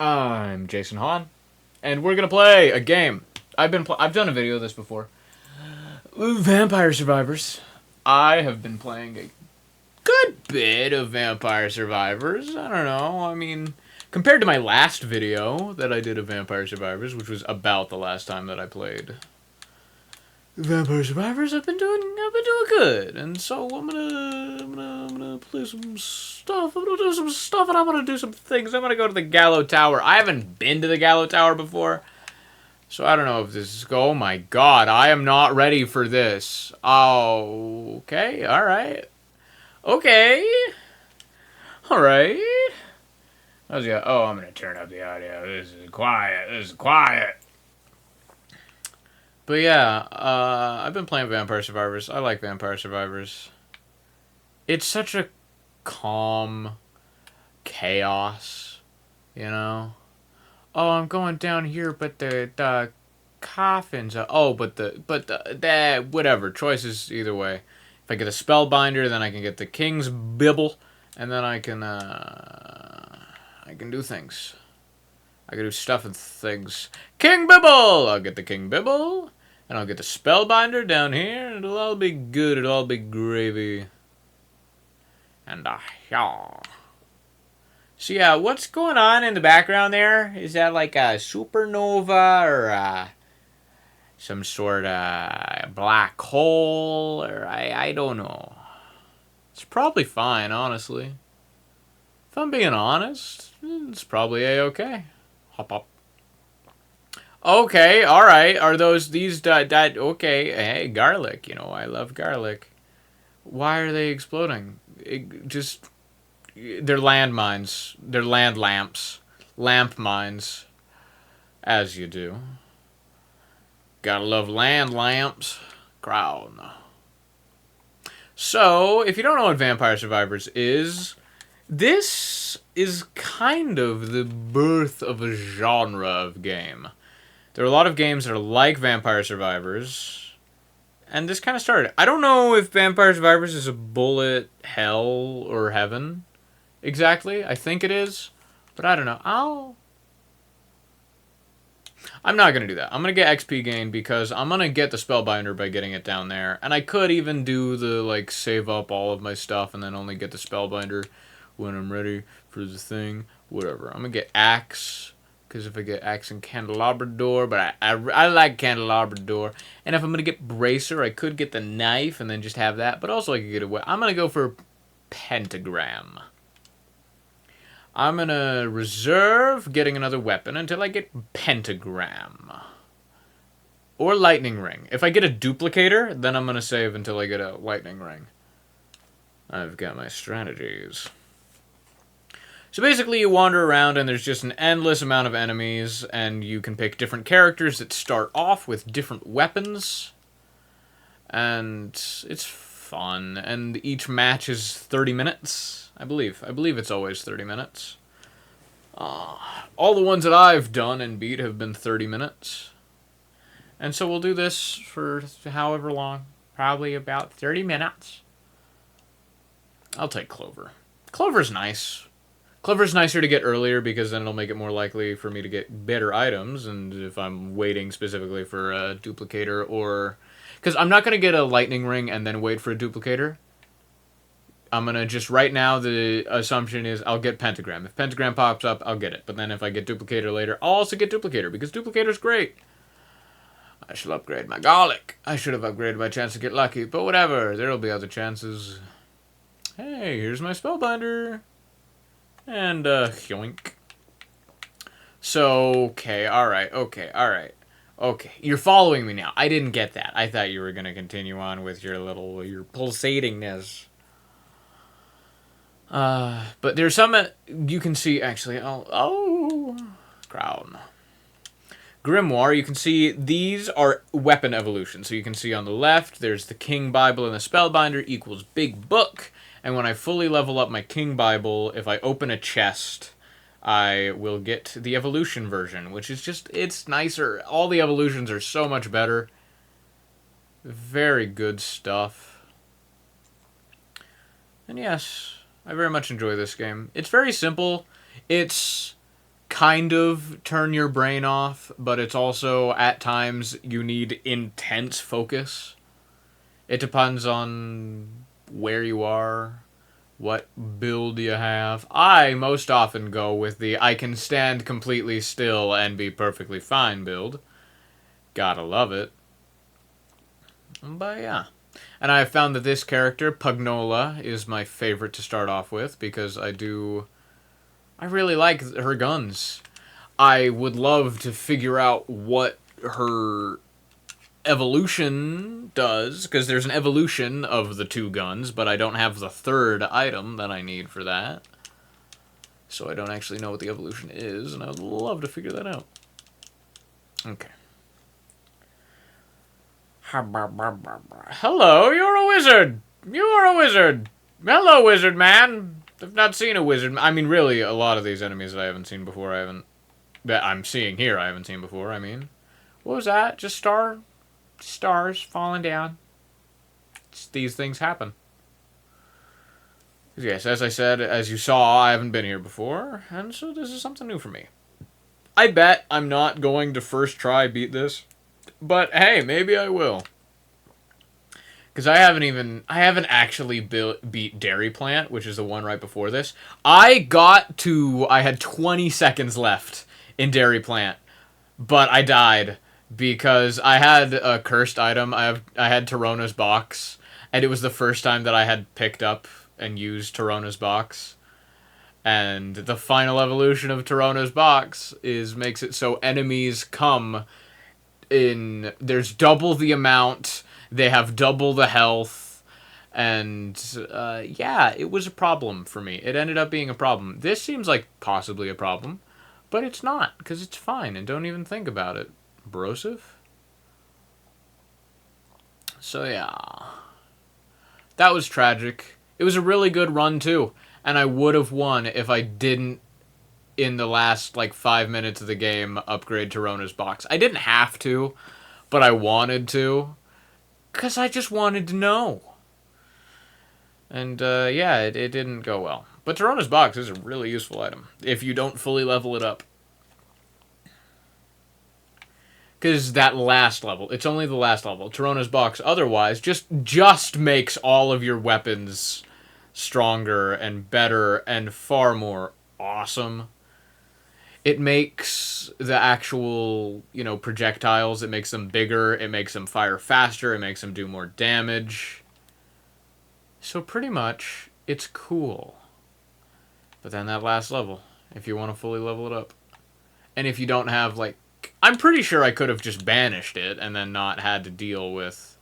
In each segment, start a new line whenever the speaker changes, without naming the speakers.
I'm Jason Hahn, and we're gonna play a game. I've done a video of this before. Vampire Survivors. I have been playing a good bit of Vampire Survivors. I don't know. I mean, compared to my last video that I did of Vampire Survivors, which was about the last time that I played Vampire Survivors, I've been doing good. And so I'm gonna play some stuff. I'm gonna do some stuff, and I'm gonna do some things. I'm gonna go to the Gallow Tower. I haven't been to the Gallow Tower before, so I don't know if this is. Oh my God, I am not ready for this. Oh, okay, all right, okay, all right. How's it? Oh, I'm gonna turn up the audio. This is quiet. This is quiet. But yeah, I've been playing Vampire Survivors. I like Vampire Survivors. It's such a calm chaos, you know? Oh, I'm going down here, but the coffins are, oh, but the whatever, choices either way. If I get a Spellbinder, then I can get the King's Bibble, and then I can do things. I can do stuff and things. King Bibble! I'll get the King Bibble, and I'll get the Spellbinder down here, and it'll all be good. It'll all be gravy. And yeah. So yeah, what's going on in the background there? Is that like a supernova or some sort of black hole? Or I don't know. It's probably fine, honestly. If I'm being honest, it's probably a-okay. Hop up. Okay, alright. Are these okay, hey, garlic. You know, I love garlic. Why are they exploding? They're landmines. They're land lamps. Lamp mines. As you do. Gotta love land lamps. Crown. So, if you don't know what Vampire Survivors is, this is kind of the birth of a genre of game. There are a lot of games that are like Vampire Survivors, and this kind of started. I don't know if Vampire Survivors is a bullet hell or heaven, exactly. I think it is, but I don't know. I'm not going to do that. I'm going to get XP gain because I'm going to get the Spellbinder by getting it down there, and I could even do the, like, save up all of my stuff and then only get the Spellbinder when I'm ready for the thing. Whatever. I'm going to get Axe. Because if I get Axe and Candelabra Door, but I like Candelabra Door. And if I'm going to get Bracer, I could get the Knife and then just have that. But also I could get away. I'm going to go for Pentagram. I'm going to reserve getting another weapon until I get Pentagram. Or Lightning Ring. If I get a Duplicator, then I'm going to save until I get a Lightning Ring. I've got my strategies. So basically you wander around and there's just an endless amount of enemies, and you can pick different characters that start off with different weapons. And it's fun, and each match is 30 minutes, I believe. I believe it's always 30 minutes. All the ones that I've done and beat have been 30 minutes. And so we'll do this for however long. Probably about 30 minutes. I'll take Clover. Clover's nice. Clover's nicer to get earlier because then it'll make it more likely for me to get better items, and if I'm waiting specifically for a duplicator or... Because I'm not going to get a lightning ring and then wait for a duplicator. I'm going to just... Right now, the assumption is I'll get pentagram. If pentagram pops up, I'll get it. But then if I get duplicator later, I'll also get duplicator because duplicator's great. I should upgrade my garlic. I should have upgraded my chance to get lucky, but whatever. There'll be other chances. Hey, here's my spellbinder. And, yoink. So, okay, alright. Okay, you're following me now. I didn't get that. I thought you were going to continue on with your pulsatingness. But there's some, you can see, actually, crown. Grimoire, you can see these are weapon evolutions. So you can see on the left, there's the King Bible and the Spellbinder equals Big Book. And when I fully level up my King Bible, if I open a chest, I will get the evolution version, which is just, it's nicer. All the evolutions are so much better. Very good stuff. And yes, I very much enjoy this game. It's very simple. It's kind of turn your brain off, but it's also at times you need intense focus. It depends on where you are, what build you have. I most often go with the I can stand completely still and be perfectly fine build. Gotta love it. But yeah. And I have found that this character, Pugnola, is my favorite to start off with because I really like her guns. I would love to figure out what her evolution does, because there's an evolution of the two guns, but I don't have the third item that I need for that. So I don't actually know what the evolution is, and I would love to figure that out. Okay. Hello, you're a wizard! You are a wizard! Hello, wizard man! I've not seen a wizard. I mean, really, a lot of these enemies that I haven't seen before, that I'm seeing here, I haven't seen before, I mean. What was that? Just stars falling down. These things happen. Yes, as I said, as you saw, I haven't been here before, and so this is something new for me. I bet I'm not going to first try beat this, but hey, maybe I will. Because I haven't actually beat Dairy Plant, which is the one right before this. I had 20 seconds left in Dairy Plant, but I died because I had a cursed item. I had Tarona's box, and it was the first time that I had picked up and used Tarona's box. And the final evolution of Tarona's box makes it so enemies come in. There's double the amount. They have double the health. And yeah, it was a problem for me. It ended up being a problem. This seems like possibly a problem, but it's not, because it's fine, and don't even think about it. Brosif? So yeah. That was tragic. It was a really good run, too. And I would have won if I didn't, in the last, 5 minutes of the game, upgrade Tarona's box. I didn't have to, but I wanted to. Because I just wanted to know. And, yeah, it didn't go well. But Tarona's box is a really useful item, if you don't fully level it up. Because that last level, it's only the last level. Tarona's box, otherwise, just makes all of your weapons stronger and better and far more awesome. It makes the actual, projectiles, it makes them bigger, it makes them fire faster, it makes them do more damage. So pretty much, it's cool. But then that last level, if you want to fully level it up. And if you don't have, I'm pretty sure I could have just banished it and then not had to deal with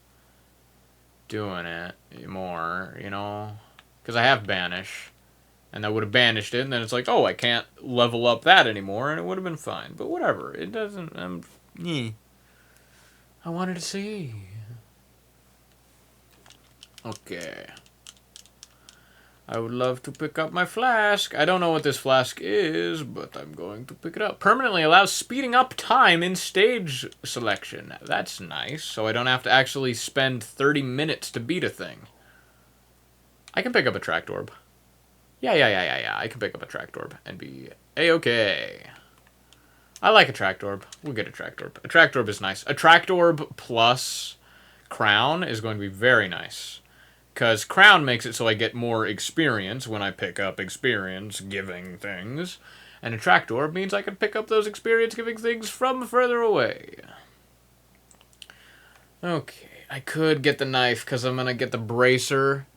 doing it more, Because I have banish. And I would have banished it, and then it's like, oh, I can't level up that anymore, and it would have been fine. But whatever, it doesn't, I wanted to see. Okay. I would love to pick up my flask. I don't know what this flask is, but I'm going to pick it up. Permanently allows speeding up time in stage selection. That's nice, so I don't have to actually spend 30 minutes to beat a thing. I can pick up a tracked orb. Yeah. I can pick up a tracked orb and be A-okay. I like a tracked orb. We'll get a tracked orb. A tracked orb is nice. A tracked orb plus crown is going to be very nice. Because crown makes it so I get more experience when I pick up experience-giving things. And a tracked orb means I can pick up those experience-giving things from further away. Okay, I could get the knife because I'm going to get the bracer.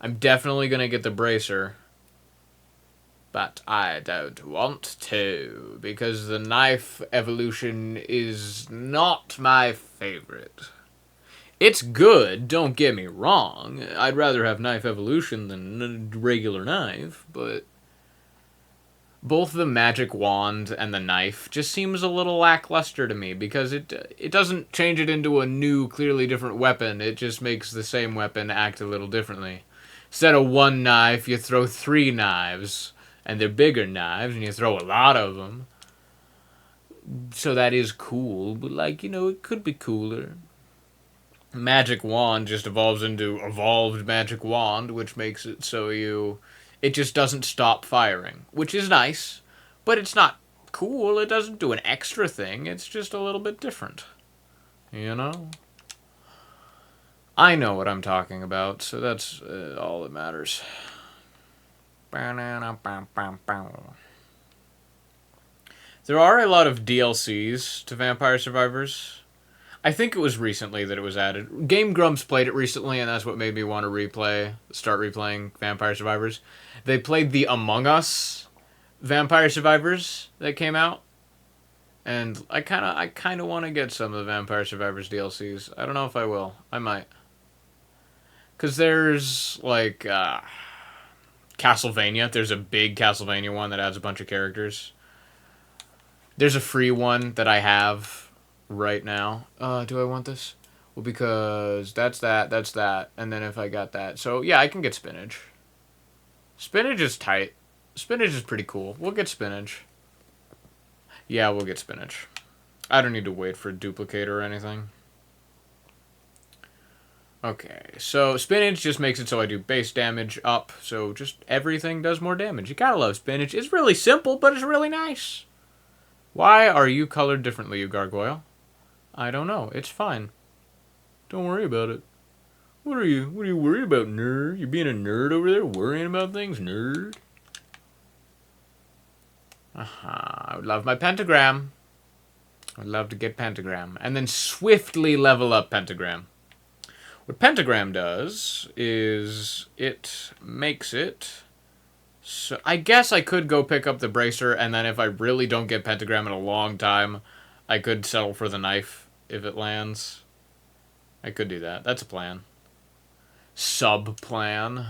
I'm definitely going to get the bracer. But I don't want to, because the knife evolution is not my favorite. It's good, don't get me wrong. I'd rather have knife evolution than a regular knife, but both the magic wand and the knife just seems a little lackluster to me, because it doesn't change it into a new, clearly different weapon. It just makes the same weapon act a little differently. Instead of one knife, you throw 3 knives. And they're bigger knives, and you throw a lot of them. So that is cool, but it could be cooler. Magic Wand just evolves into Evolved Magic Wand, which makes it so it just doesn't stop firing. Which is nice, but it's not cool. It doesn't do an extra thing. It's just a little bit different. You know? I know what I'm talking about, so that's all that matters. There are a lot of DLCs to Vampire Survivors. I think it was recently that it was added. Game Grumps played it recently, and that's what made me want to start replaying Vampire Survivors. They played the Among Us Vampire Survivors that came out, and I kind of want to get some of the Vampire Survivors DLCs. I don't know if I will. I might. Because there's, like, Castlevania. There's a big Castlevania one that adds a bunch of characters. There's a free one that I have right now. Do I want this? Well, because that's that. And then if I got that. So, yeah, I can get spinach. Spinach is tight. Spinach is pretty cool. We'll get spinach. Yeah, we'll get spinach. I don't need to wait for a duplicate or anything. Okay, so spinach just makes it so I do base damage up, so just everything does more damage. You gotta love spinach. It's really simple, but it's really nice. Why are you colored differently, you gargoyle? I don't know. It's fine. Don't worry about it. What are you worried about, nerd? You being a nerd over there, worrying about things, nerd? I would love my pentagram. I would love to get pentagram. And then swiftly level up pentagram. What pentagram does is it makes it so I guess I could go pick up the bracer, and then if I really don't get pentagram in a long time, I could settle for the knife if it lands. I could do that. That's a plan. Sub-plan.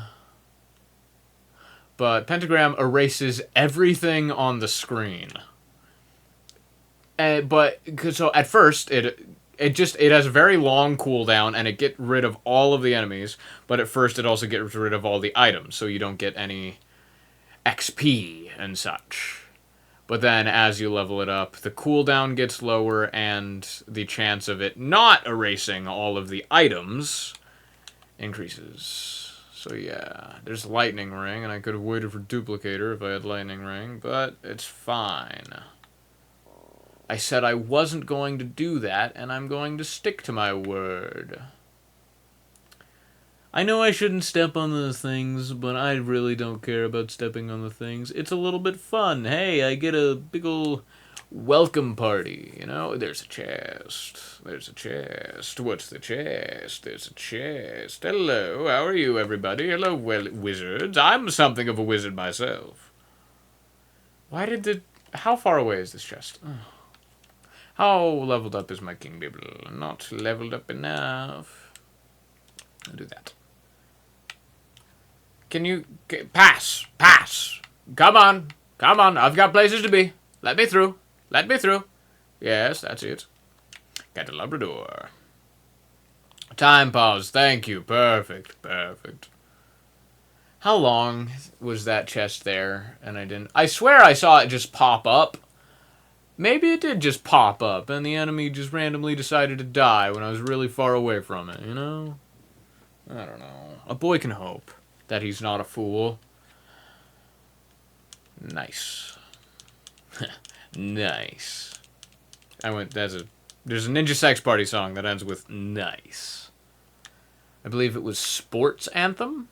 But pentagram erases everything on the screen. So at first it has a very long cooldown, and it gets rid of all of the enemies, but at first it also gets rid of all the items, so you don't get any XP and such. But then as you level it up, the cooldown gets lower, and the chance of it not erasing all of the items increases. So yeah, there's Lightning Ring, and I could have waited for Duplicator if I had Lightning Ring, but it's fine. I said I wasn't going to do that, and I'm going to stick to my word. I know I shouldn't step on the things, but I really don't care about stepping on the things. It's a little bit fun. Hey, I get a big ol' welcome party, you know? There's a chest. There's a chest. What's the chest? There's a chest. Hello, how are you, everybody? Hello, wizards. I'm something of a wizard myself. How far away is this chest? Oh. How leveled up is my King Bibble? Not leveled up enough. I'll do that. Can you... Pass! Pass! Come on! Come on! I've got places to be. Let me through. Let me through. Yes, that's it. Got a Labrador. Time pause. Thank you. Perfect. Perfect. How long was that chest there? And I didn't... I swear I saw it just pop up. Maybe it did just pop up, and the enemy just randomly decided to die when I was really far away from it, you know? I don't know. A boy can hope that he's not a fool. Nice. Nice. There's a Ninja Sex Party song that ends with nice. I believe it was Sports Anthem?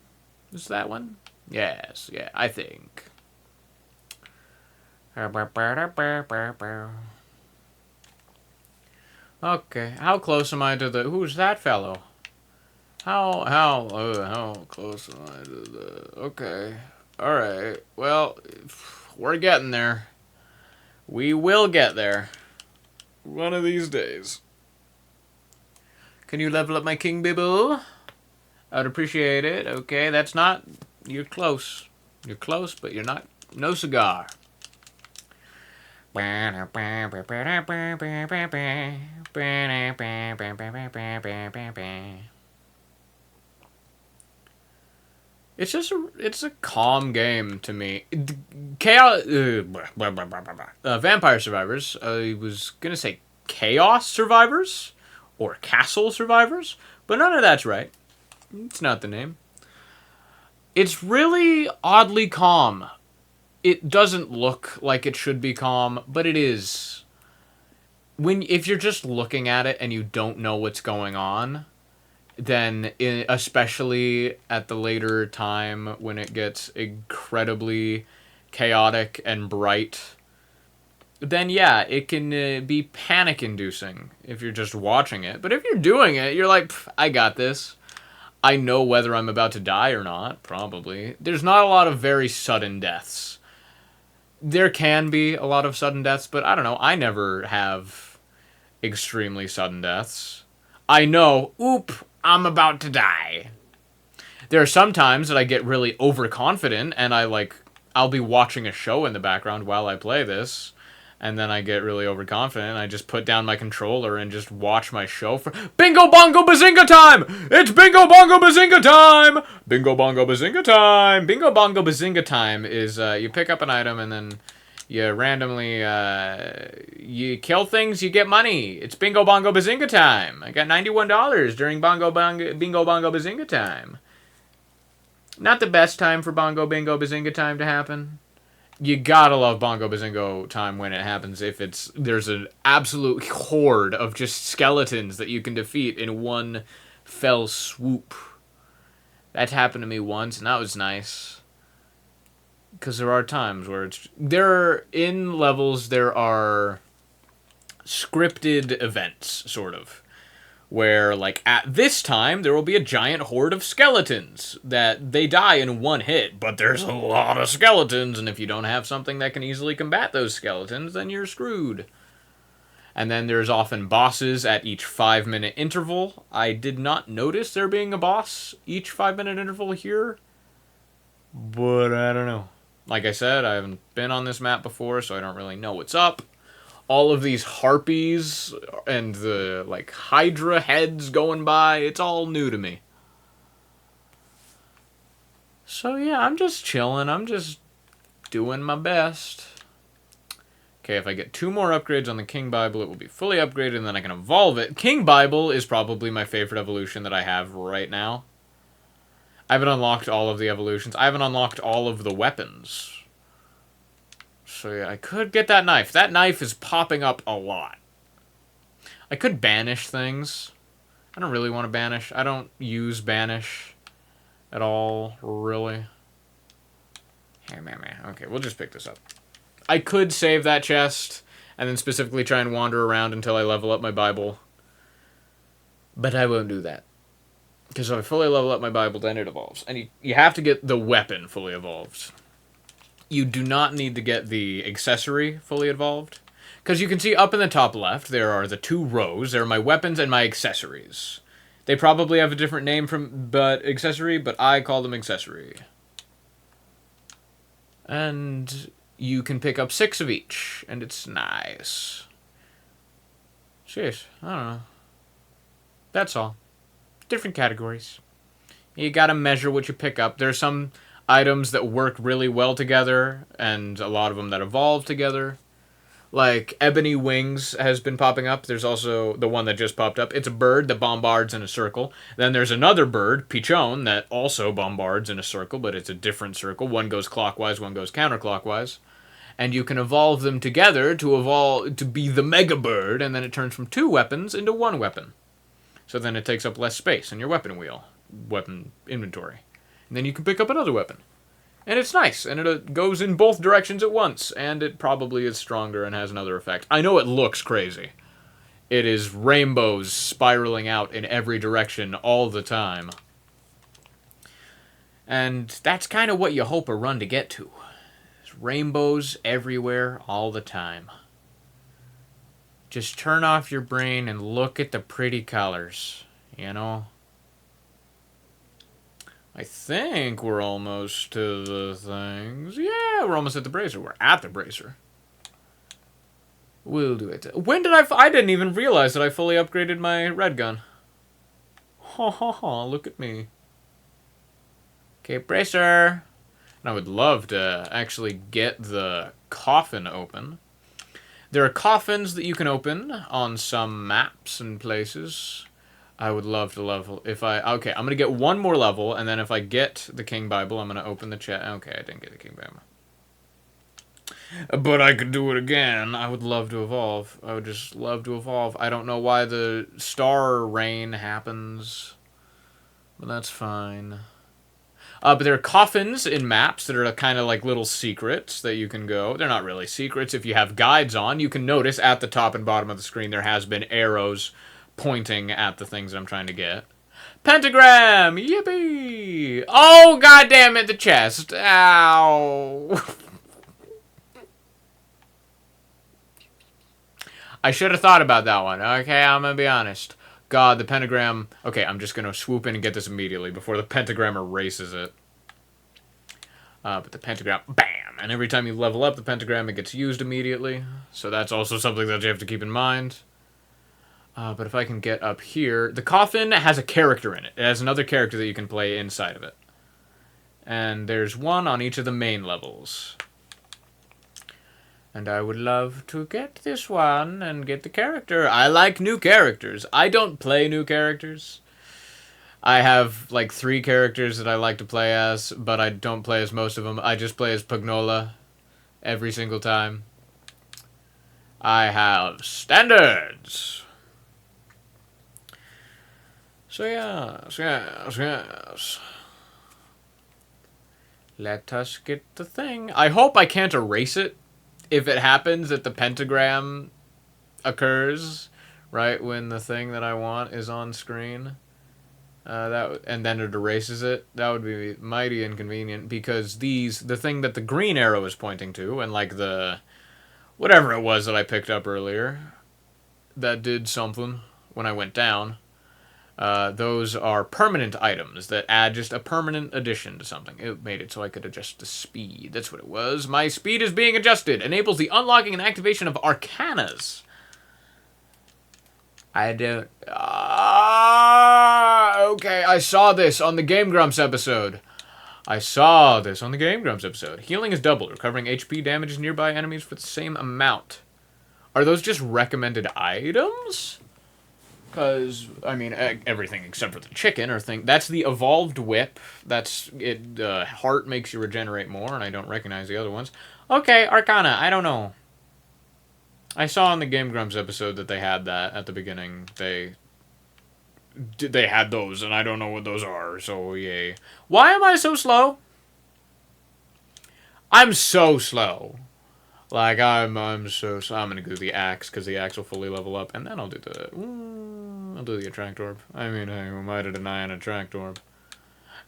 Is that one? Yes, yeah, I think. Okay, how close am I to the... Who's that fellow? How close am I to the... Okay, alright. Well, we're getting there. We will get there. One of these days. Can you level up my King Bibble? I'd appreciate it. Okay, that's not... You're close. You're close, but you're not... No cigar. It's a calm game to me. Vampire Survivors. I was gonna say Chaos Survivors or Castle Survivors, but none of that's right. It's not the name. It's really oddly calm. it doesn't look like it should be calm, but it is. If you're just looking at it and you don't know what's going on, then especially at the later time when it gets incredibly chaotic and bright, then yeah, it can be panic inducing if you're just watching it. But if you're doing it, you're like, I got this. I know whether I'm about to die or not, probably. There's not a lot of very sudden deaths. There can be a lot of sudden deaths, but I don't know. I never have extremely sudden deaths. I know, I'm about to die. There are some times that I get really overconfident and I'll be watching a show in the background while I play this. And then I get really overconfident and I just put down my controller and just watch my show for Bingo Bongo Bazinga time! It's Bingo Bongo Bazinga time! Bingo Bongo Bazinga time! Bingo Bongo Bazinga time is you pick up an item and then you randomly you kill things, you get money. It's Bingo Bongo Bazinga time. I got $91 during Bingo Bongo Bazinga time. Not the best time for Bongo Bingo Bazinga time to happen. You gotta love Bongo Bazingo time when it happens if there's an absolute horde of just skeletons that you can defeat in one fell swoop. That happened to me once, and that was nice. Because there are times where in levels, there are scripted events, sort of. Where, like, at this time, there will be a giant horde of skeletons that they die in one hit, but there's a lot of skeletons, and if you don't have something that can easily combat those skeletons, then you're screwed. And then there's often bosses at each 5-minute interval. I did not notice there being a boss each 5-minute interval here, but I don't know. Like I said, I haven't been on this map before, so I don't really know what's up. All of these harpies and the, like, Hydra heads going by, it's all new to me. So, yeah, I'm just chilling. I'm just doing my best. Okay, if I get 2 more upgrades on the King Bible, it will be fully upgraded, and then I can evolve it. King Bible is probably my favorite evolution that I have right now. I haven't unlocked all of the evolutions. I haven't unlocked all of the weapons. So yeah, I could get that knife. That knife is popping up a lot. I could banish things. I don't really want to banish. I don't use banish at all, really. Okay, we'll just pick this up. I could save that chest and then specifically try and wander around until I level up my Bible. But I won't do that. Because if I fully level up my Bible, then it evolves. And you have to get the weapon fully evolved. You do not need to get the accessory fully evolved. Because you can see up in the top left, there are the 2 rows. There are my weapons and my accessories. They probably have a different name but I call them accessory. And you can pick up 6 of each, and it's nice. Jeez, I don't know. That's all. Different categories. You gotta measure what you pick up. There's some items that work really well together, and a lot of them that evolve together. Like, Ebony Wings has been popping up. There's also the one that just popped up. It's a bird that bombards in a circle. Then there's another bird, Pichon, that also bombards in a circle, but it's a different circle. One goes clockwise, one goes counterclockwise. And you can evolve them together to be the Mega Bird, and then it turns from 2 weapons into 1 weapon. So then it takes up less space in your weapon wheel, weapon inventory. And then you can pick up another weapon. And it's nice, and it goes in both directions at once, and it probably is stronger and has another effect. I know it looks crazy. It is rainbows spiraling out in every direction all the time. And that's kind of what you hope a run to get to. There's rainbows everywhere all the time. Just turn off your brain and look at the pretty colors, you know? I think we're almost to the things. Yeah, we're almost at the bracer. We're at the bracer. We'll do it. When did I didn't even realize that I fully upgraded my red gun. Ha ha ha, look at me. Okay, bracer. And I would love to actually get the coffin open. There are coffins that you can open on some maps and places. I would love to level. Okay, I'm going to get 1 more level, and then if I get the King Bible, I'm going to open the chest. Okay, I didn't get the King Bible. But I could do it again. I would love to evolve. I would just love to evolve. I don't know why the star rain happens, but that's fine. But there are coffins in maps that are kind of like little secrets that you can go. They're not really secrets. If you have guides on, you can notice at the top and bottom of the screen there has been arrows pointing at the things I'm trying to get. Pentagram! Yippee! Oh, goddamn it, the chest. Ow. I should have thought about that one. Okay, I'm gonna be honest. God, the pentagram... Okay, I'm just gonna swoop in and get this immediately before the pentagram erases it. But the pentagram... Bam! And every time you level up the pentagram, it gets used immediately. So that's also something that you have to keep in mind. But if I can get up here... The coffin has a character in it. It has another character that you can play inside of it. And there's one on each of the main levels. And I would love to get this one and get the character. I like new characters. I don't play new characters. I have like 3 characters that I like to play as, but I don't play as most of them. I just play as Pugnola every single time. I have standards. So yes. Let us get the thing. I hope I can't erase it. If it happens that the pentagram occurs right when the thing that I want is on screen, and then it erases it, that would be mighty inconvenient because the thing that the green arrow is pointing to, and like the whatever it was that I picked up earlier, that did something when I went down. Those are permanent items that add just a permanent addition to something. It made it so I could adjust the speed. That's what it was. My speed is being adjusted. Enables the unlocking and activation of arcanas. I don't... okay, I saw this on the Game Grumps episode. Healing is doubled. Recovering HP damages nearby enemies for the same amount. Are those just recommended items? Because, I mean, everything except for the chicken or thing. That's the evolved whip. That's it. Heart makes you regenerate more, and I don't recognize the other ones. Okay, Arcana. I don't know. I saw in the Game Grumps episode that they had that at the beginning. They had those, and I don't know what those are, so yay. Why am I so slow? I'm so slow. Like, I'm so slow. I'm going to do the axe, because the axe will fully level up, and then I'll do the attract orb. I mean, hey, who am I to deny an attract orb?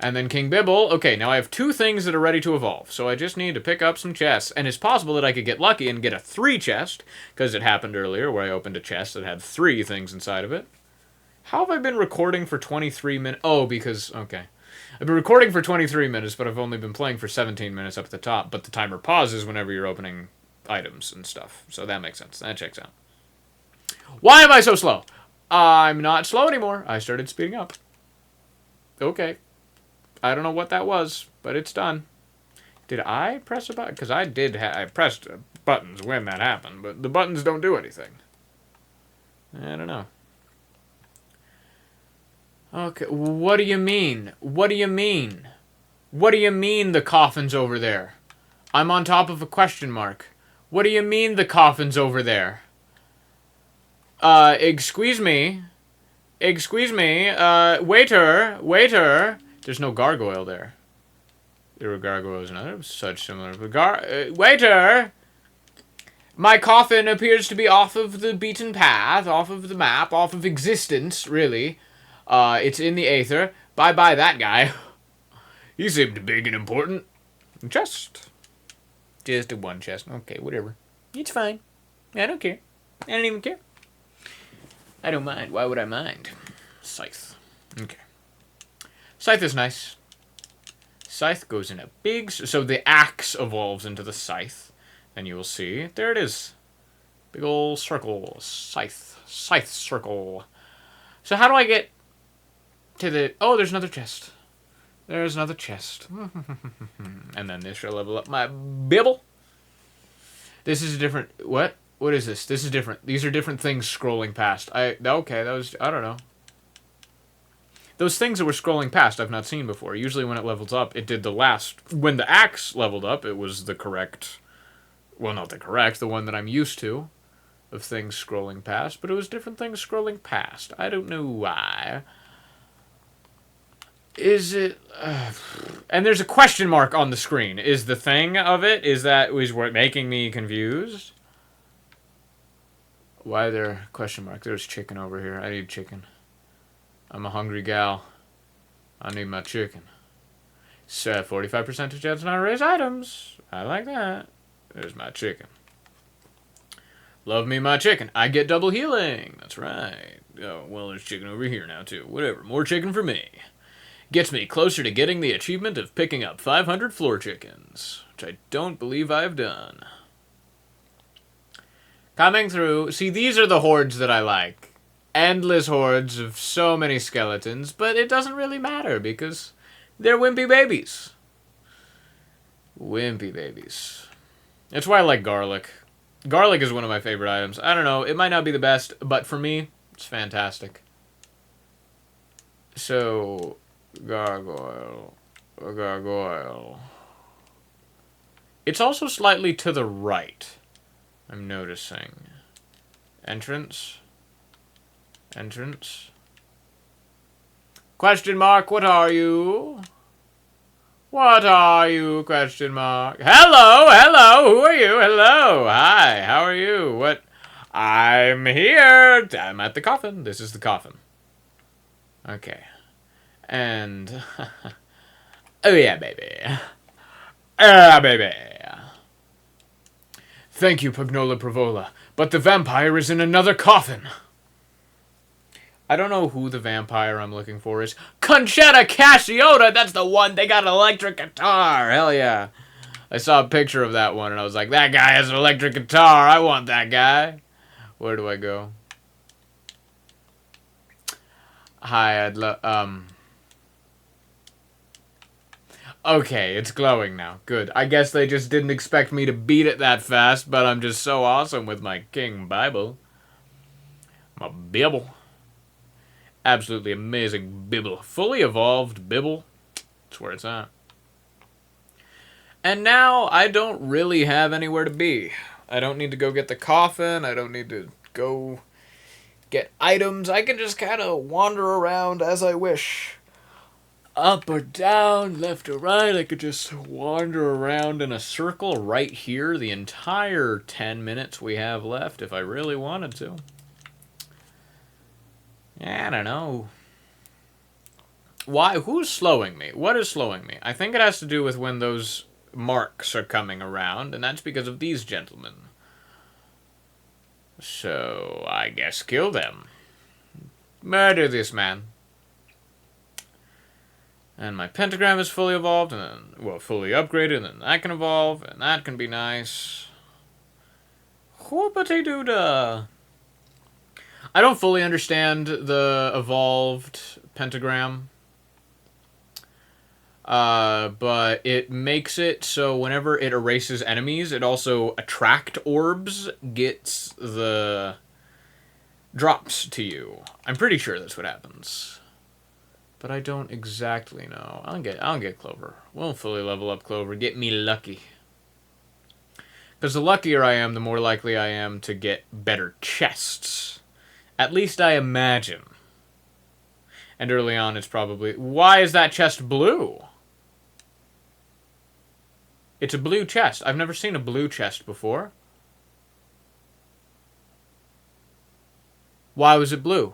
And then King Bibble. Okay, now I have 2 things that are ready to evolve, so I just need to pick up some chests. And it's possible that I could get lucky and get a 3 chest, because it happened earlier where I opened a chest that had 3 things inside of it. How have I been recording for 23 minutes? Oh, because, okay. I've been recording for 23 minutes, but I've only been playing for 17 minutes up at the top, but the timer pauses whenever you're opening items and stuff, so that makes sense. That checks out. Why am I so slow? I'm not slow anymore. I started speeding up. Okay. I don't know what that was, but it's done. Did I press a button? Because I did. I pressed buttons when that happened, but the buttons don't do anything. I don't know. Okay. What do you mean? What do you mean? What do you mean the coffin's over there? I'm on top of a question mark. What do you mean the coffin's over there? Excuse me. Excuse me. Waiter. Waiter. There's no gargoyle there. There were gargoyles in other such similar... waiter! My coffin appears to be off of the beaten path, off of the map, off of existence, really. It's in the aether. Bye-bye that guy. He seemed big and important. Just a 1 chest. Okay, whatever. It's fine. I don't care. I don't even care. I don't mind. Why would I mind? Scythe. Okay. Scythe is nice. Scythe goes in a big... So the axe evolves into the scythe. And you will see. There it is. Big old circle. Scythe. Scythe circle. So how do I get to the... Oh, there's another chest. There's another chest. And then this shall level up my bibble. This is a different... What? What is this? This is different. These are different things scrolling past. Okay, that was... I don't know. Those things that were scrolling past I've not seen before. Usually when it levels up, it did the last... When the axe leveled up, it was the correct Well, not the correct, the one that I'm used to of things scrolling past, but it was different things scrolling past. I don't know why. Is it... and there's a question mark on the screen. Is the thing of it, is what making me confused? Why there question mark? There's chicken over here. I need chicken. I'm a hungry gal. I need my chicken. So 45% chance not to raise items. I like that. There's my chicken. Love me my chicken. I get double healing. That's right. Oh, well, there's chicken over here now, too. Whatever. More chicken for me. Gets me closer to getting the achievement of picking up 500 floor chickens, which I don't believe I've done. Coming through. See, these are the hordes that I like. Endless hordes of so many skeletons, but it doesn't really matter because they're wimpy babies. Wimpy babies. That's why I like garlic. Garlic is one of my favorite items. I don't know, it might not be the best, but for me, it's fantastic. So, gargoyle. Gargoyle. It's also slightly to the right, I'm noticing. Entrance. Entrance. Question mark, what are you? What are you? Question mark. Hello, hello, who are you? Hello, hi, how are you? What? I'm here. I'm at the coffin. This is the coffin. Okay. And... oh yeah, baby. Baby. Thank you, Pagnola Pravola, but the vampire is in another coffin. I don't know who the vampire I'm looking for is. Conchetta Casciota! That's the one! They got an electric guitar! Hell yeah. I saw a picture of that one and I was like, that guy has an electric guitar! I want that guy! Where do I go? Hi, I'd love... Okay, it's glowing now. Good. I guess they just didn't expect me to beat it that fast, but I'm just so awesome with my King Bible. My Bible. Absolutely amazing Bibble. Fully evolved Bibble. That's where it's at. And now I don't really have anywhere to be. I don't need to go get the coffin. I don't need to go get items. I can just kind of wander around as I wish. Up or down, left or right. I could just wander around in a circle right here the entire 10 minutes we have left if I really wanted to. I don't know. Why? Who's slowing me? What is slowing me? I think it has to do with when those marks are coming around, and that's because of these gentlemen. So, I guess kill them. Murder this man. And my pentagram is fully evolved, and then, well, fully upgraded, and then that can evolve, and that can be nice. Whoopity-doo-dah. I don't fully understand the evolved pentagram. But it makes it so whenever it erases enemies, it also attract orbs, gets the drops to you. I'm pretty sure that's what happens. But I don't exactly know. I'll get Clover. We'll fully level up Clover. Get me lucky. Because the luckier I am, the more likely I am to get better chests. At least I imagine. And early on it's probably... Why is that chest blue? It's a blue chest. I've never seen a blue chest before. Why was it blue?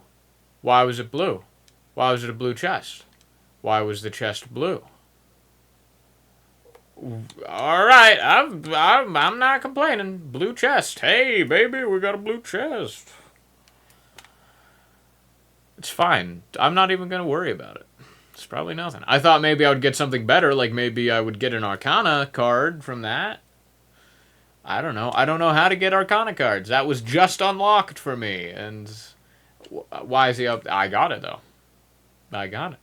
Why was it blue? Why was it a blue chest? Why was the chest blue? Alright, I'm not complaining. Blue chest. Hey, baby, we got a blue chest. It's fine. I'm not even going to worry about it. It's probably nothing. I thought maybe I would get something better, like maybe I would get an Arcana card from that. I don't know. I don't know how to get Arcana cards. That was just unlocked for me, and why is he up? I got it, though. I got it.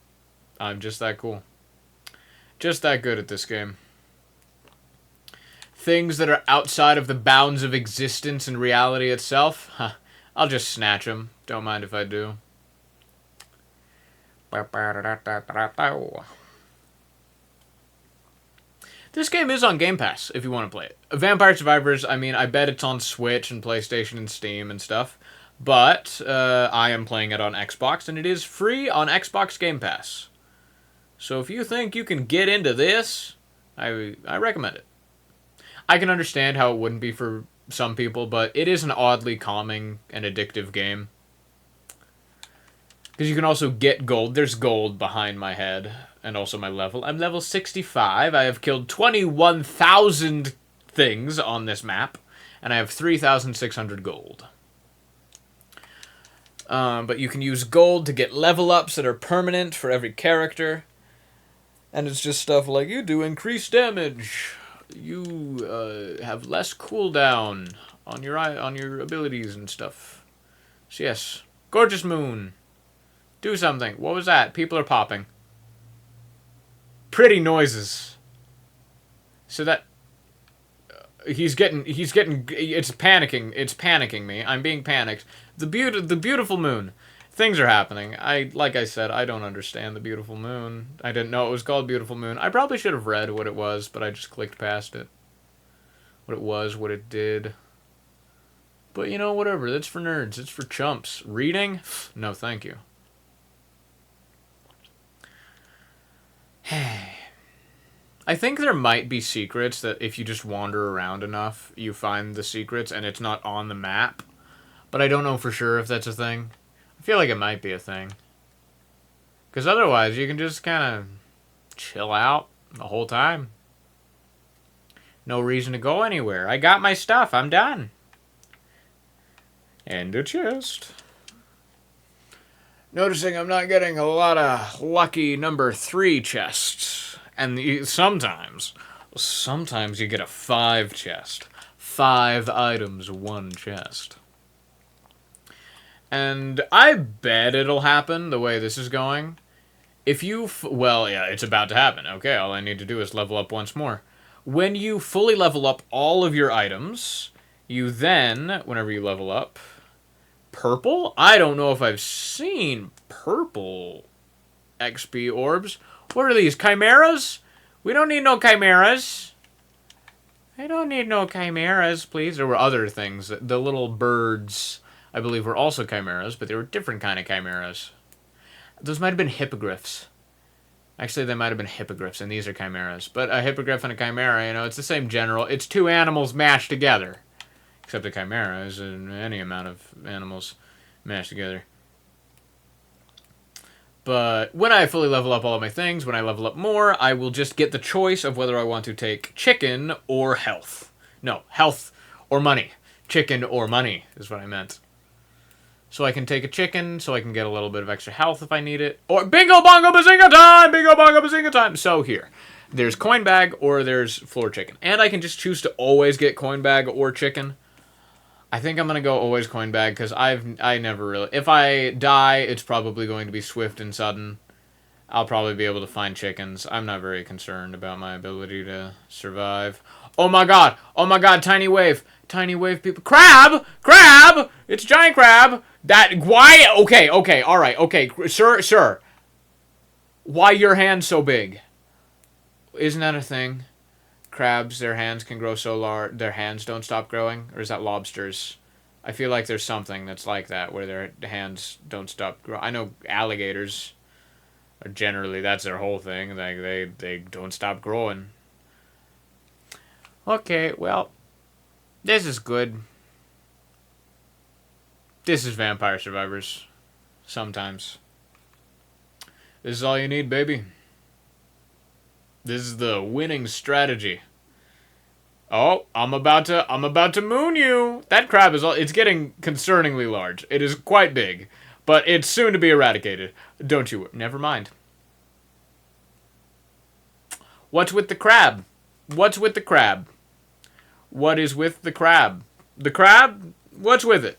I'm just that cool. Just that good at this game. Things that are outside of the bounds of existence and reality itself, huh, I'll just snatch them. Don't mind if I do. This game is on Game Pass if you want to play it. Vampire Survivors, I mean, I bet it's on Switch and PlayStation and Steam and stuff. But I am playing it on Xbox, and it is free on Xbox Game Pass. So if you think you can get into this, I recommend it. I can understand how it wouldn't be for some people, but it is an oddly calming and addictive game. Because you can also get gold. There's gold behind my head, and also my level. I'm level 65. I have killed 21,000 things on this map, and I have 3,600 gold. But you can use gold to get level ups that are permanent for every character. And it's just stuff like, you do increased damage. You have less cooldown on your abilities and stuff. So yes, gorgeous moon. Do something. What was that? People are popping. Pretty noises. So that... It's panicking me. I'm being panicked. The beautiful moon. Things are happening. Like I said, I don't understand the beautiful moon. I didn't know it was called Beautiful Moon. I probably should have read what it was, but I just clicked past it. What it was, what it did. But you know, whatever. That's for nerds. It's for chumps. Reading? No, thank you. I think there might be secrets that if you just wander around enough, you find the secrets and it's not on the map. But I don't know for sure if that's a thing. I feel like it might be a thing. Because otherwise, you can just kind of chill out the whole time. No reason to go anywhere. I got my stuff. I'm done. And a chest. Noticing I'm not getting a lot of lucky number 3 chests. And sometimes you get a 5 chest. 5 items, 1 chest. And I bet it'll happen the way this is going. If you... well, yeah, it's about to happen. Okay, all I need to do is level up once more. When you fully level up all of your items, you then, whenever you level up... Purple? I don't know if I've seen purple XP orbs. What are these, chimeras? We don't need no chimeras. I don't need no chimeras, please. There were other things. The little birds, I believe, were also chimeras, but they were different kind of chimeras. Those might have been hippogriffs. Actually, they might have been hippogriffs, and these are chimeras. But a hippogriff and a chimera, you know, it's the same general. It's 2 animals mashed together. Except a chimera is any amount of animals mashed together. But when I fully level up all of my things, when I level up more, I will just get the choice of whether I want to take chicken or health. No, health or money. Chicken or money is what I meant. So I can take a chicken, so I can get a little bit of extra health if I need it. Or bingo bongo bazinga time! Bingo bongo bazinga time! So here. There's coin bag or there's floor chicken. And I can just choose to always get coin bag or chicken. I think I'm going to go always coin bag because I never really... If I die, it's probably going to be swift and sudden. I'll probably be able to find chickens. I'm not very concerned about my ability to survive. Oh my god! Oh my god, tiny wave! Tiny wave people... Crab! Crab! It's giant crab! Why? Okay, alright, okay. Sir. Why your hand so big? Isn't that a thing? Crabs, their hands can grow so large, their hands don't stop growing? Or is that lobsters? I feel like there's something that's like that, where their hands don't stop growing. I know alligators, are generally, that's their whole thing. Like, they don't stop growing. Okay, well, this is good. This is Vampire Survivors. Sometimes. This is all you need, baby. This is the winning strategy. Oh, I'm about to moon you. That crab it's getting concerningly large. It is quite big, but it's soon to be eradicated. Don't you? Never mind. What's with the crab? What's with the crab? What is with the crab? The crab? What's with it?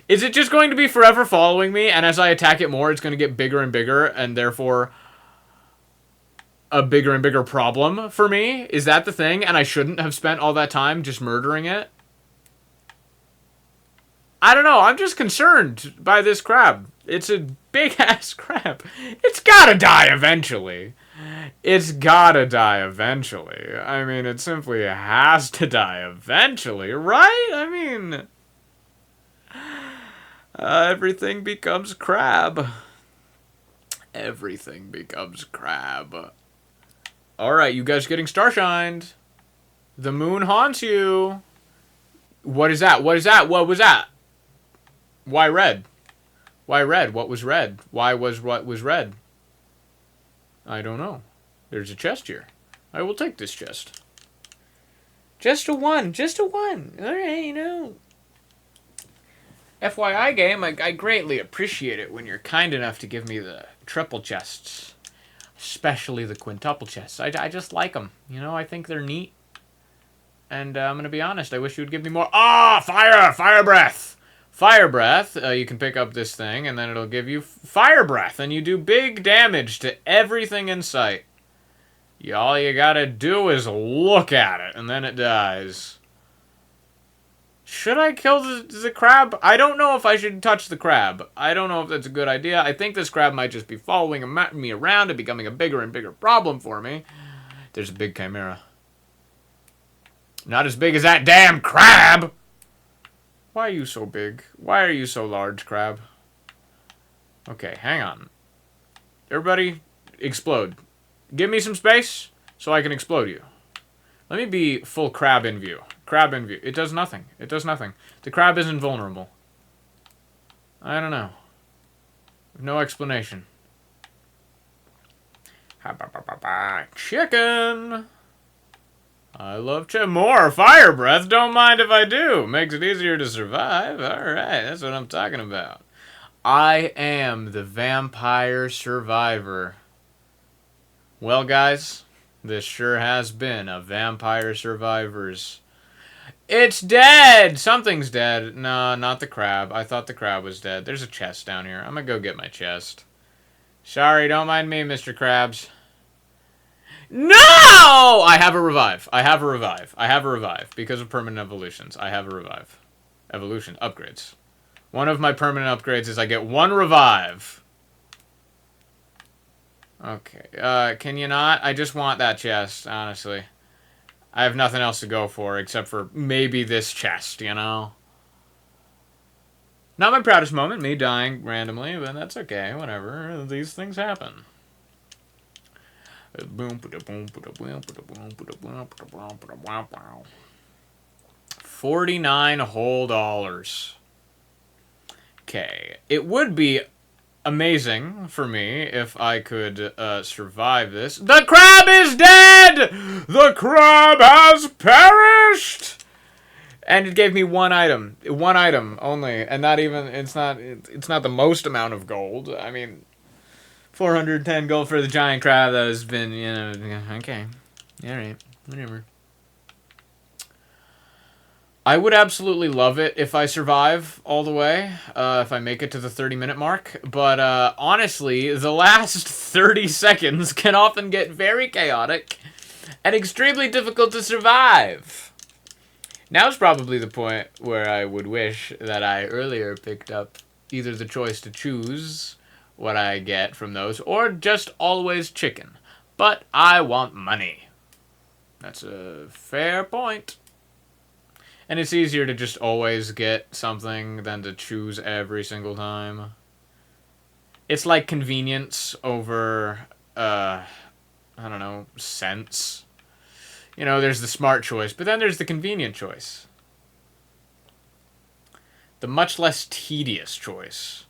Is it just going to be forever following me, and as I attack it more, it's going to get bigger and bigger, and therefore a bigger and bigger problem for me? Is that the thing? And I shouldn't have spent all that time just murdering it? I don't know. I'm just concerned by this crab. It's a big-ass crab. It's gotta die eventually. It's gotta die eventually. I mean, it simply has to die eventually, right? I mean, everything becomes crab. Everything becomes crab. Alright, you guys getting starshined. The moon haunts you. What is that? What is that? What was that? Why red? Why red? What was red? Why was what was red? I don't know. There's a chest here. I will take this chest. Just a one. Just a one. Alright, you know. FYI game, I greatly appreciate it when you're kind enough to give me the triple chests. Especially the quintuple chests. I just like them. You know, I think they're neat. And I'm going to be honest, I wish you would give me more. Ah, fire! Fire breath! Fire breath, you can pick up this thing, and then it'll give you fire breath, and you do big damage to everything in sight. All you gotta do is look at it, and then it dies. Should I kill the crab? I don't know if I should touch the crab. I don't know if that's a good idea. I think this crab might just be following me around and becoming a bigger and bigger problem for me. There's a big chimera. Not as big as that damn crab! Why are you so big? Why are you so large, crab? Okay, hang on. Everybody, explode. Give me some space so I can explode you. Let me be full crab in view. Crab in view. It does nothing. It does nothing. The crab is invulnerable. I don't know. No explanation. Chicken! I love more fire breath. Don't mind if I do. Makes it easier to survive. Alright, that's what I'm talking about. I am the vampire survivor. Well, guys, this sure has been a Vampire Survivors. It's dead! Something's dead. No, not the crab. I thought the crab was dead. There's a chest down here. I'm gonna go get my chest. Sorry, don't mind me, Mr. Krabs. No! I have a revive. I have a revive. I have a revive. Because of permanent evolutions, I have a revive. Evolution. Upgrades. One of my permanent upgrades is I get one revive. Okay. Can you not? I just want that chest, honestly. I have nothing else to go for except for maybe this chest, you know? Not my proudest moment, me dying randomly, but that's okay. Whatever. These things happen. 49 whole dollars. Okay. It would be amazing for me if I could survive this. The crab is dead! The crab has perished! And it gave me one item. One item only. And not even, it's not the most amount of gold. I mean, 410 gold for the giant crab that has been, you know, okay. Alright, whatever. I would absolutely love it if I survive all the way, if I make it to the 30-minute mark. But honestly, the last 30 seconds can often get very chaotic and extremely difficult to survive. Now's probably the point where I would wish that I earlier picked up either the choice to choose what I get from those, or just always chicken. But I want money. That's a fair point. And it's easier to just always get something than to choose every single time. It's like convenience over, I don't know, sense. You know, there's the smart choice, but then there's the convenient choice. The much less tedious choice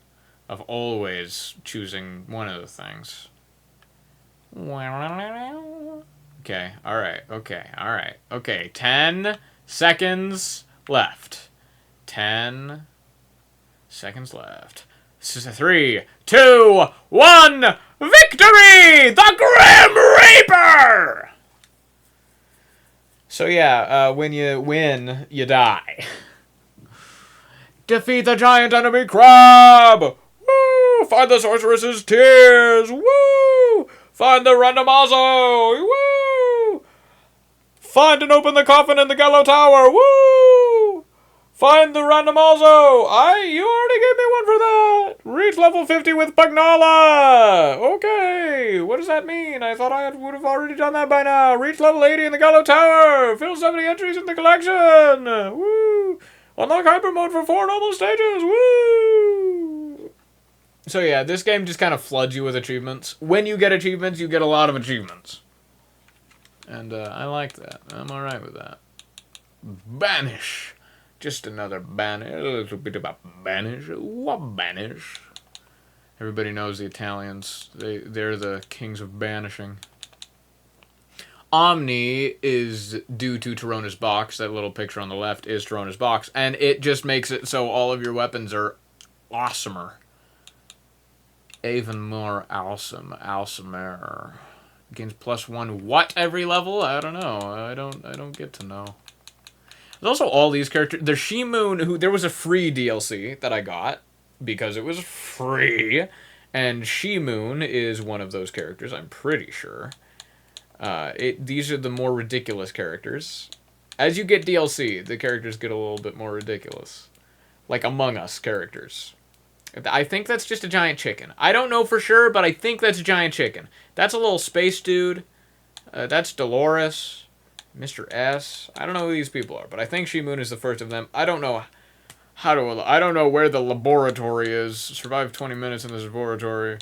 of always choosing one of the things. Okay, alright, okay. 10 seconds left. 10 seconds left. 3, 2, 1, victory! The Grim Reaper! So yeah, when you win, you die. Defeat the giant enemy crab! Woo! Find the sorceress's tears! Woo! Find the randomazo! Woo! Find and open the coffin in the Gallow Tower! Woo! Find the randomazo! You already gave me one for that! reach level 50 with Pagnala! Okay, what does that mean? I thought I would have already done that by now. Reach level 80 in the Gallo Tower! Fill 70 entries in the collection! Woo! Unlock hyper mode for 4 normal stages! Woo! So yeah, this game just kind of floods you with achievements. When you get achievements, you get a lot of achievements. And I like that. I'm alright with that. Banish! Just another banish. A little bit about banish. What banish? Everybody knows the Italians. They're the kings of banishing. Omni is due to Torrona's box. That little picture on the left is Torrona's box. And it just makes it so all of your weapons are awesomer. Even more awesome. Awesomer. Gains +1 what every level? I don't know. I don't get to know. There's also all these characters. There's She-Moon, who there was a free DLC that I got because it was free, and She-Moon is one of those characters. I'm pretty sure. These are the more ridiculous characters. As you get DLC, the characters get a little bit more ridiculous, like Among Us characters. I think that's just a giant chicken. I don't know for sure, but I think that's a giant chicken. That's a little space dude. That's Dolores. Mr. S. I don't know who these people are, but I think She-Moon is the first of them. I don't know I don't know where the laboratory is. Survive 20 minutes in this laboratory.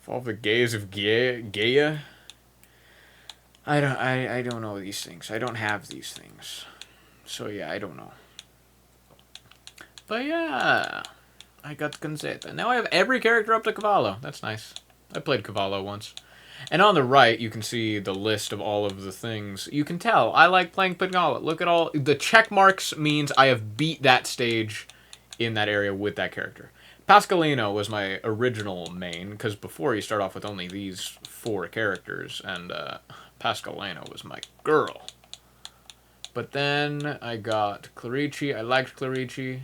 Follow the gaze of Gaia. I don't know these things. I don't have these things. So yeah, I don't know. But yeah, I got Gonzeta. Now I have every character up to Cavallo. That's nice. I played Cavallo once. And on the right, you can see the list of all of the things. You can tell, I like playing Pagnala. Look at all... The check marks means I have beat that stage in that area with that character. Pascalino was my original main, because before you start off with only these 4 characters, and Pascalino was my girl. But then I got Clarici. I liked Clarici.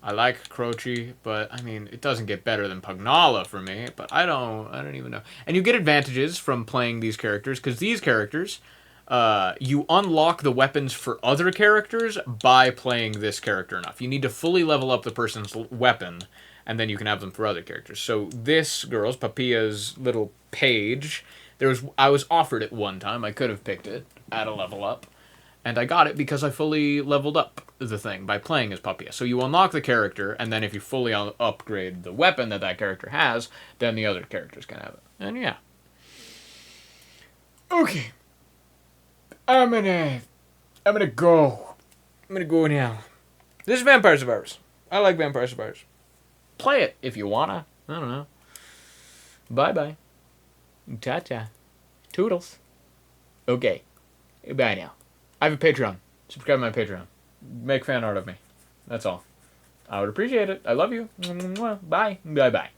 I like Croce, but I mean, it doesn't get better than Pagnala for me. But I don't even know. And you get advantages from playing these characters because these characters, you unlock the weapons for other characters by playing this character enough. You need to fully level up the person's weapon, and then you can have them for other characters. So this girl's Papia's little page. I was offered it one time. I could have picked it at a level up. And I got it because I fully leveled up the thing by playing as Papia. So you unlock the character, and then if you fully upgrade the weapon that character has, then the other characters can have it. And yeah. Okay. I'm gonna go. I'm gonna go now. This is Vampire Survivors. I like Vampire Survivors. Play it if you wanna. I don't know. Bye-bye. Ta-ta. Toodles. Okay. Bye now. I have a Patreon. Subscribe to my Patreon. Make fan art of me. That's all. I would appreciate it. I love you. Bye. Bye-bye.